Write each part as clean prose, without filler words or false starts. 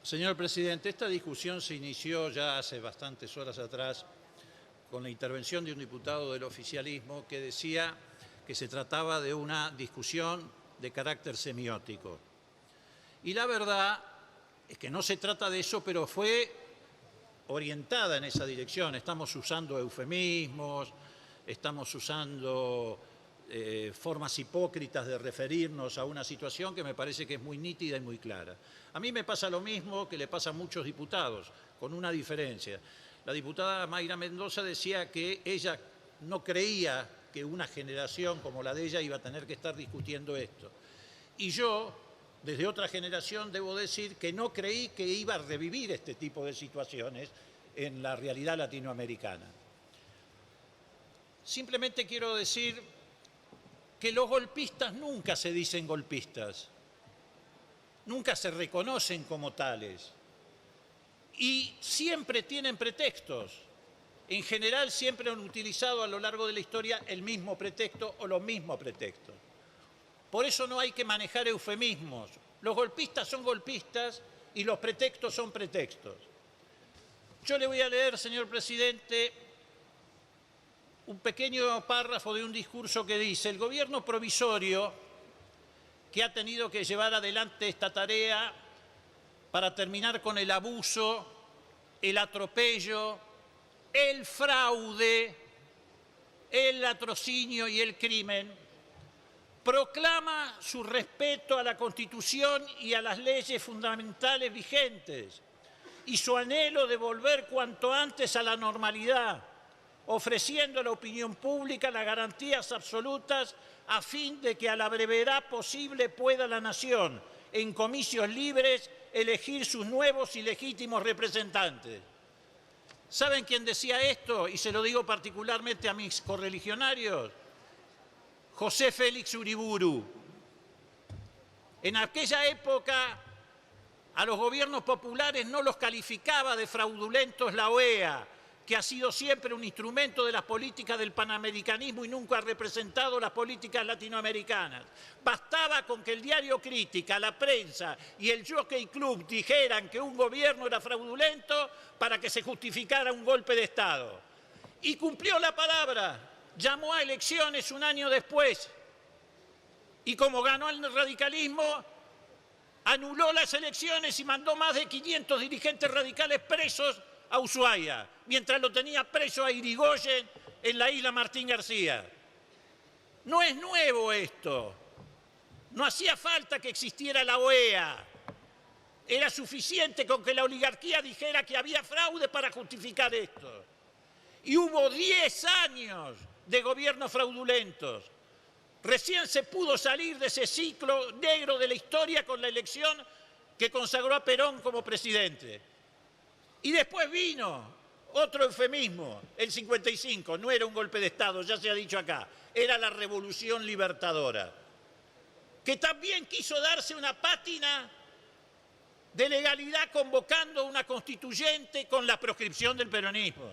Señor presidente, esta discusión se inició ya hace bastantes horas atrás con la intervención de un diputado del oficialismo que decía que se trataba de una discusión de carácter semiótico. Y la verdad es que no se trata de eso, pero fue orientada en esa dirección. Estamos usando eufemismos, estamos usando formas hipócritas de referirnos a una situación que me parece que es muy nítida y muy clara. A mí me pasa lo mismo que le pasa a muchos diputados, con una diferencia. La diputada Mayra Mendoza decía que ella no creía que una generación como la de ella iba a tener que estar discutiendo esto. Y yo, desde otra generación, debo decir que no creí que iba a revivir este tipo de situaciones en la realidad latinoamericana. Simplemente quiero decir que los golpistas nunca se dicen golpistas, nunca se reconocen como tales y siempre tienen pretextos. En general siempre han utilizado a lo largo de la historia el mismo pretexto o los mismos pretextos. Por eso no hay que manejar eufemismos. Los golpistas son golpistas y los pretextos son pretextos. Yo le voy a leer, señor presidente, un pequeño párrafo de un discurso que dice: el gobierno provisorio que ha tenido que llevar adelante esta tarea para terminar con el abuso, el atropello, el fraude, el latrocinio y el crimen, proclama su respeto a la Constitución y a las leyes fundamentales vigentes y su anhelo de volver cuanto antes a la normalidad, ofreciendo a la opinión pública las garantías absolutas a fin de que a la brevedad posible pueda la nación, en comicios libres, elegir sus nuevos y legítimos representantes. ¿Saben quién decía esto? Y se lo digo particularmente a mis correligionarios. José Félix Uriburu. En aquella época a los gobiernos populares no los calificaba de fraudulentos la OEA, que ha sido siempre un instrumento de las políticas del panamericanismo y nunca ha representado las políticas latinoamericanas. Bastaba con que el diario Crítica, la prensa y el Jockey Club dijeran que un gobierno era fraudulento para que se justificara un golpe de Estado. Y cumplió la palabra, llamó a elecciones un año después y como ganó el radicalismo, anuló las elecciones y mandó más de 500 dirigentes radicales presos a Ushuaia, mientras lo tenía preso a Irigoyen en la isla Martín García. No es nuevo esto. No hacía falta que existiera la OEA. Era suficiente con que la oligarquía dijera que había fraude para justificar esto. Y hubo 10 años de gobiernos fraudulentos. Recién se pudo salir de ese ciclo negro de la historia con la elección que consagró a Perón como presidente. Y después vino otro eufemismo, el 55, no era un golpe de Estado, ya se ha dicho acá, era la Revolución Libertadora, que también quiso darse una pátina de legalidad convocando una constituyente con la proscripción del peronismo,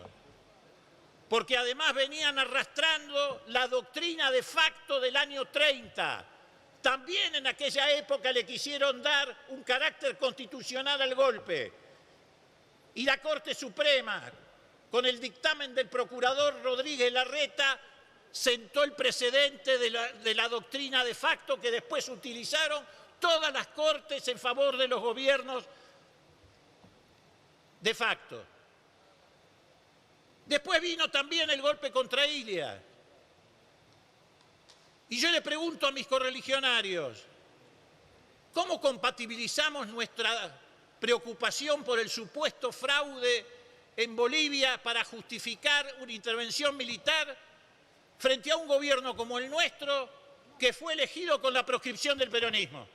porque además venían arrastrando la doctrina de facto del año 30. También en aquella época le quisieron dar un carácter constitucional al golpe. Y la Corte Suprema, con el dictamen del procurador Rodríguez Larreta, sentó el precedente de la doctrina de facto que después utilizaron todas las cortes en favor de los gobiernos de facto. Después vino también el golpe contra Ilia. Y yo le pregunto a mis correligionarios, ¿cómo compatibilizamos nuestra preocupación por el supuesto fraude en Bolivia para justificar una intervención militar frente a un gobierno como el nuestro que fue elegido con la proscripción del peronismo?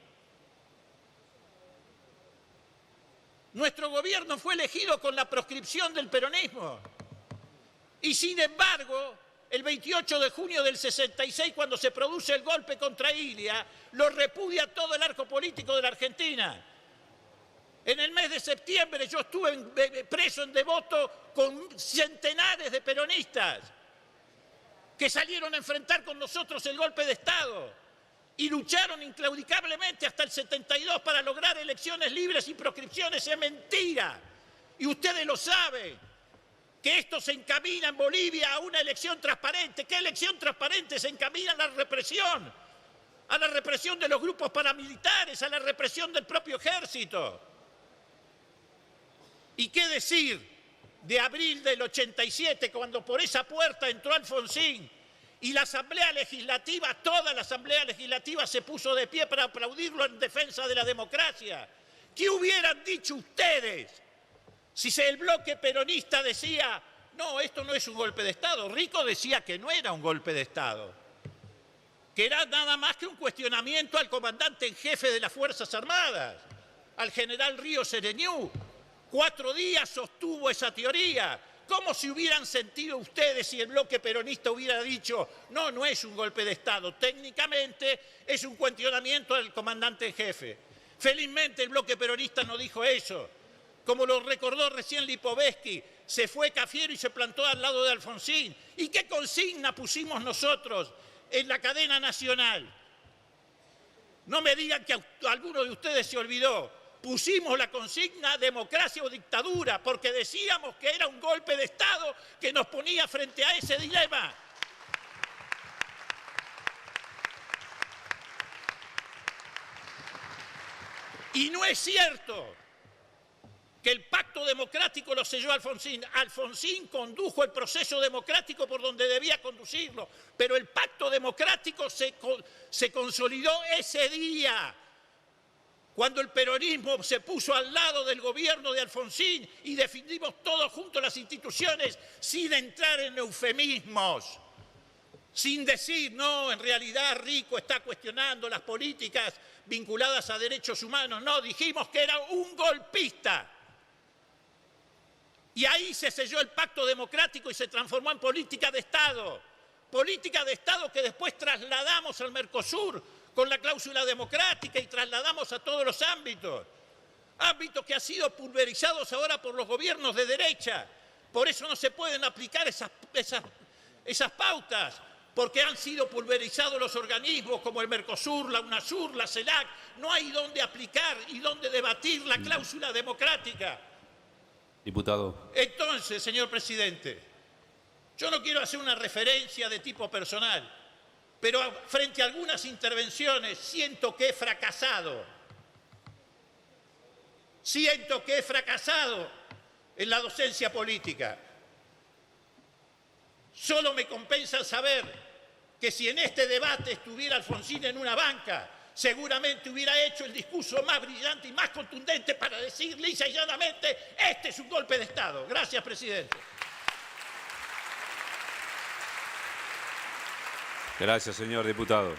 Nuestro gobierno fue elegido con la proscripción del peronismo. Y sin embargo, el 28 de junio del 66, cuando se produce el golpe contra Ilia, lo repudia todo el arco político de la Argentina. En el mes de septiembre yo estuve preso en Devoto con centenares de peronistas que salieron a enfrentar con nosotros el golpe de Estado y lucharon inclaudicablemente hasta el 72 para lograr elecciones libres y proscripciones, es mentira. Y ustedes lo saben, que esto se encamina en Bolivia a una elección transparente. ¿Qué elección transparente? Se encamina a la represión de los grupos paramilitares, a la represión del propio ejército. ¿Y qué decir de abril del 87, cuando por esa puerta entró Alfonsín y la Asamblea Legislativa, toda la Asamblea Legislativa se puso de pie para aplaudirlo en defensa de la democracia? ¿Qué hubieran dicho ustedes si el bloque peronista decía, no, esto no es un golpe de Estado? Rico decía que no era un golpe de Estado, que era nada más que un cuestionamiento al comandante en jefe de las Fuerzas Armadas, al general Ríos Sereñú. 4 días sostuvo esa teoría. ¿Cómo se hubieran sentido ustedes si el bloque peronista hubiera dicho, no, no es un golpe de Estado, técnicamente es un cuestionamiento al comandante en jefe? Felizmente el bloque peronista no dijo eso. Como lo recordó recién Lipovetsky, se fue Cafiero y se plantó al lado de Alfonsín. ¿Y qué consigna pusimos nosotros en la cadena nacional? No me digan que alguno de ustedes se olvidó. Pusimos la consigna democracia o dictadura, porque decíamos que era un golpe de Estado que nos ponía frente a ese dilema. Y no es cierto que el pacto democrático lo selló Alfonsín. Alfonsín condujo el proceso democrático por donde debía conducirlo, pero el pacto democrático se consolidó ese día, cuando el peronismo se puso al lado del gobierno de Alfonsín y defendimos todos juntos las instituciones sin entrar en eufemismos, sin decir, no, en realidad Rico está cuestionando las políticas vinculadas a derechos humanos. No, dijimos que era un golpista. Y ahí se selló el pacto democrático y se transformó en política de Estado. Política de Estado que después trasladamos al Mercosur con la cláusula democrática y trasladamos a todos los ámbitos. Ámbitos que han sido pulverizados ahora por los gobiernos de derecha. Por eso no se pueden aplicar esas pautas, porque han sido pulverizados los organismos como el Mercosur, la UNASUR, la CELAC. No hay dónde aplicar y dónde debatir la cláusula democrática. Diputado. Entonces, señor presidente, yo no quiero hacer una referencia de tipo personal, pero frente a algunas intervenciones siento que he fracasado. Siento que he fracasado en la docencia política. Solo me compensa saber que si en este debate estuviera Alfonsín en una banca, seguramente hubiera hecho el discurso más brillante y más contundente para decir lisa y llanamente, este es un golpe de Estado. Gracias, presidente. Gracias, señor diputado.